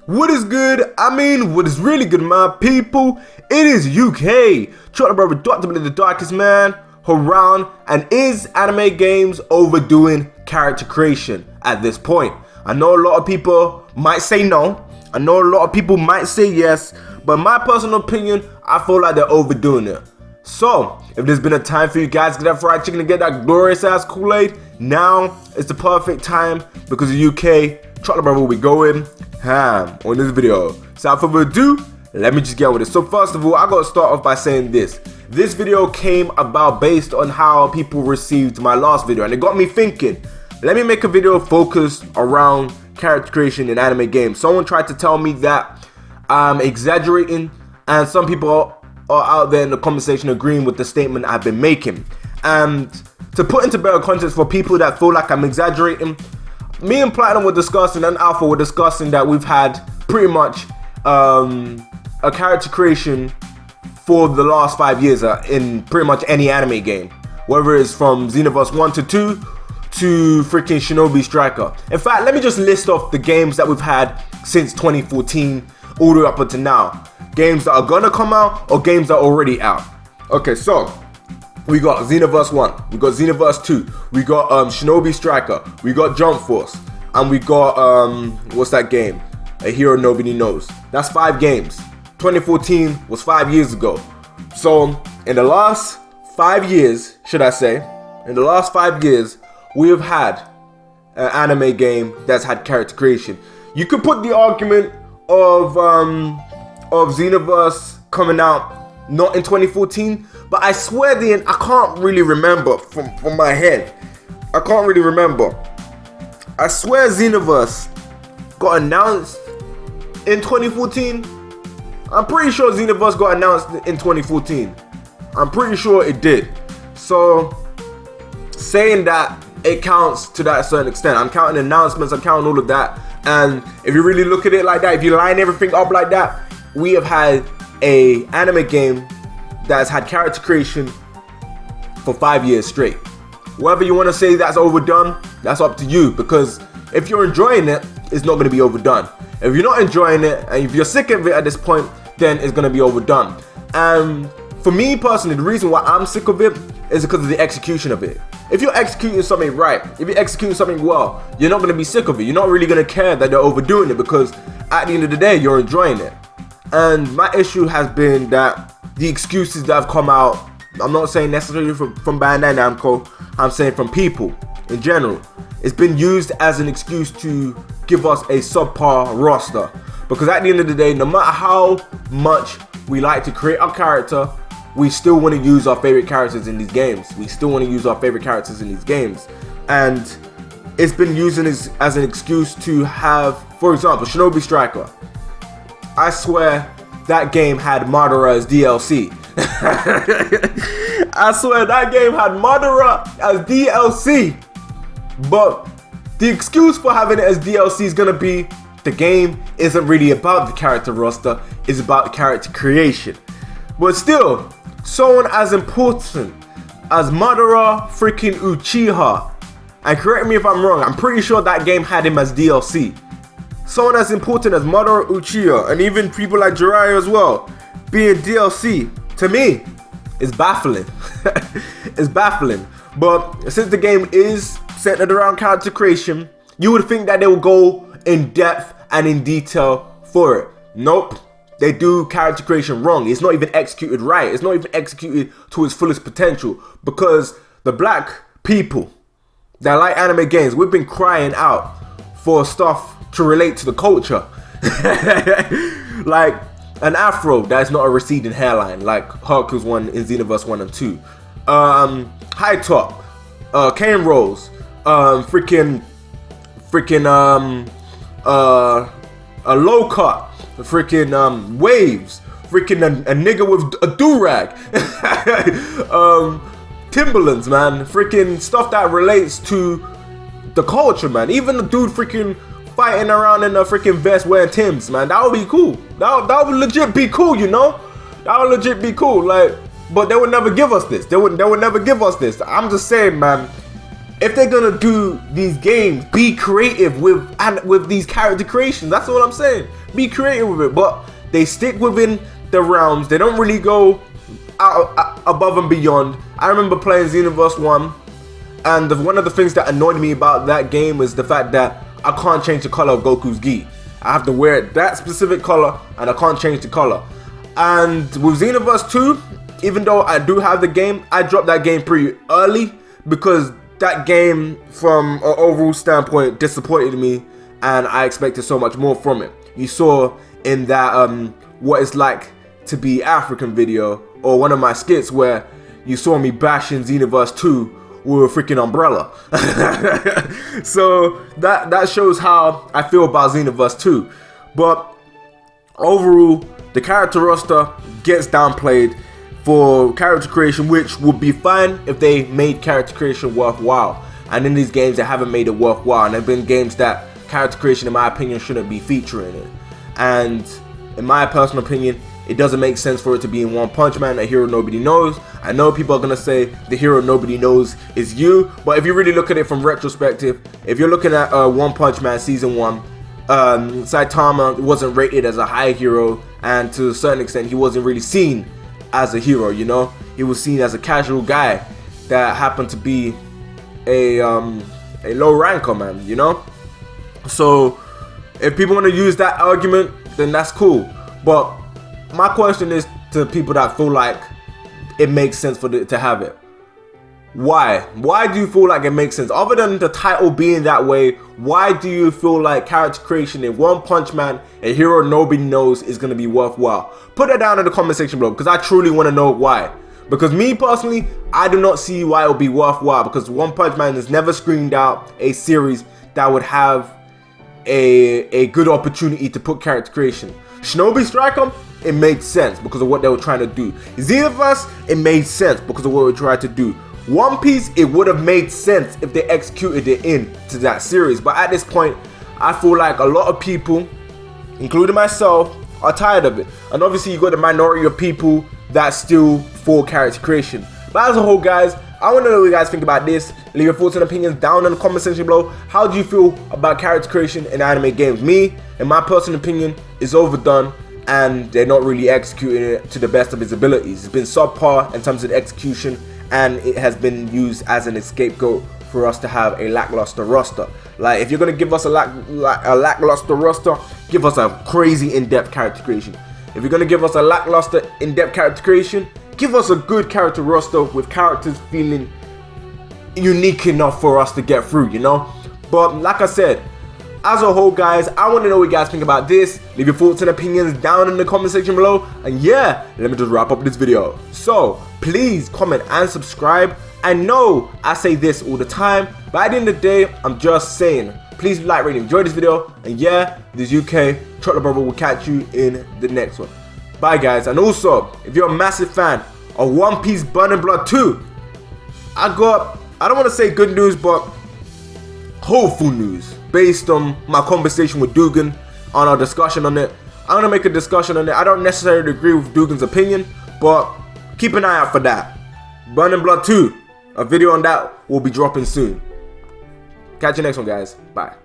What is good? What is really good, my people? It is UK. Trying to brother Dr. Blick, the darkest man around, and is anime games overdoing character creation at this point? I know a lot of people might say no. I know a lot of people might say yes, but in my personal opinion, I feel like they're overdoing it. So, if there's been a time for you guys to get that fried chicken and get that glorious ass Kool-Aid, now is the perfect time because the UK, Chocolate Brother will be going ham on this video. So without further ado, let me just get with it. So first of all, I gotta start off by saying this. This video came about based on how people received my last video, and it got me thinking, let me make a video focused around character creation in anime games. Someone tried to tell me that I'm exaggerating, and some people are out there in the conversation agreeing with the statement I've been making. And to put into better context for people that feel like I'm exaggerating, me and Platinum were discussing, and Alpha were discussing that we've had pretty much a character creation for the last 5 years in pretty much any anime game, whether it's from Xenoverse 1 to 2 to freaking Shinobi Striker. In fact, let me just list off the games that we've had since 2014 all the way up until now. Games that are gonna come out or games that are already out. Okay, so we got Xenoverse 1, we got Xenoverse 2, we got Shinobi Striker, we got Jump Force, and we got, what's that game? A Hero Nobody Knows. That's 5 games. 2014 was 5 years ago. So, in the last 5 years, should I say, in the last 5 years, we have had an anime game that's had character creation. You could put the argument of Xenoverse coming out not in 2014, but I swear I can't really remember from my head. I can't really remember. I swear Xenoverse got announced in 2014. I'm pretty sure Xenoverse got announced in 2014. I'm pretty sure it did. So saying that, it counts to that certain extent. I'm counting announcements, I'm counting all of that. And if you really look at it like that, if you line everything up like that, we have had a anime game that's had character creation for 5 years straight. Whether you want to say that's overdone, that's up to you, because if you're enjoying it, it's not going to be overdone. If you're not enjoying it and if you're sick of it at this point, then it's going to be overdone. And for me personally, the reason why I'm sick of it is because of the execution of it. If you're executing something right, if you're executing something well, you're not going to be sick of it. You're not really going to care that they're overdoing it, because at the end of the day, you're enjoying it. And my issue has been that the excuses that have come out, I'm not saying necessarily from Bandai Namco, I'm saying from people in general, it's been used as an excuse to give us a subpar roster. Because at the end of the day, no matter how much we like to create a character, we still want to use our favorite characters in these games. And it's been used as an excuse to have, for example, Shinobi Striker. I swear that game had Madara as DLC. I swear that game had Madara as DLC. But the excuse for having it as DLC is gonna be the game isn't really about the character roster, it's about character creation. But still, someone as important as Madara freaking Uchiha, and correct me if I'm wrong, I'm pretty sure that game had him as DLC. Someone as important as Madara Uchiha, and even people like Jiraiya as well, being DLC, to me, is baffling. It's baffling. But since the game is centered around character creation, you would think that they will go in depth and in detail for it. Nope. They do character creation wrong. It's not even executed right. It's not even executed to its fullest potential, because the black people that like anime games, we've been crying out for stuff to relate to the culture. Like an afro that's not a receding hairline like Hercules one in Xenoverse 1 and 2. High top, cane rolls, freaking a low cut, freaking waves, freaking a nigga with a do-rag, Timberlands, man, freaking stuff that relates to the culture, man. Even the dude freaking fighting around in a freaking vest wearing Timbs, man, that would be cool. That would legit be cool, you know? That would legit be cool, like, but they would never give us this. They would never give us this. I'm just saying, man, if they're gonna do these games, be creative with these character creations. That's what I'm saying. Be creative with it, but they stick within the realms. They don't really go out above and beyond. I remember playing Xenoverse 1, and one of the things that annoyed me about that game was the fact that I can't change the color of Goku's gi. I have to wear that specific color, and I can't change the color. And with Xenoverse 2, even though I do have the game, I dropped that game pretty early because that game, from an overall standpoint, disappointed me, and I expected so much more from it. You saw in that what it's like to be African video, or one of my skits where you saw me bashing Xenoverse 2 with a freaking umbrella. So that shows how I feel about Xenoverse 2. But overall, the character roster gets downplayed for character creation, which would be fine if they made character creation worthwhile. And in these games, they haven't made it worthwhile. And there have been games that character creation, in my opinion, shouldn't be featuring it. And in my personal opinion, it doesn't make sense for it to be in One Punch Man, a hero nobody knows. I know people are gonna say the hero nobody knows is you, but if you really look at it from retrospective, if you're looking at One Punch Man Season 1, Saitama wasn't rated as a high hero, and to a certain extent, he wasn't really seen as a hero, you know? He was seen as a casual guy that happened to be a low ranker, man, you know? So, if people want to use that argument, then that's cool. But my question is to people that feel like it makes sense for to have it. Why? Why do you feel like it makes sense? Other than the title being that way, why do you feel like character creation in One Punch Man, a hero nobody knows, is going to be worthwhile? Put it down in the comment section below, because I truly want to know why. Because me personally, I do not see why it would be worthwhile, because One Punch Man has never screamed out a series that would have a good opportunity to put character creation. Shinobi Striker, it made sense because of what they were trying to do. Xenoverse, it made sense because of what we tried to do. One Piece, it would have made sense if they executed it into that series. But at this point, I feel like a lot of people, including myself, are tired of it. And obviously, you got the minority of people that still for character creation. But as a whole, guys, I want to know what you guys think about this. Leave your thoughts and opinions down in the comment section below. How do you feel about character creation in anime games? Me, in my personal opinion, is overdone, and they're not really executing it to the best of its abilities. It's been subpar in terms of execution, and it has been used as an scapegoat for us to have a lackluster roster. Like, if you're gonna give us a lackluster roster, give us a crazy in-depth character creation. If you're gonna give us a lackluster in-depth character creation, give us a good character roster with characters feeling unique enough for us to get through, you know? But like I said, as a whole, guys, I want to know what you guys think about this. Leave your thoughts and opinions down in the comment section below. And yeah, let me just wrap up this video. So please comment and subscribe. I know I say this all the time, but at the end of the day, I'm just saying, please like, rate, and enjoy this video. And yeah, this UK Chocolate Brother will catch you in the next one. Bye, guys. And also, if you're a massive fan of One Piece Burning Blood 2, I don't want to say good news, but hopeful news based on my conversation with Dugan on our discussion on it. I'm going to make a discussion on it. I don't necessarily agree with Dugan's opinion, but keep an eye out for that. Burning Blood 2, a video on that will be dropping soon. Catch you next one, guys. Bye.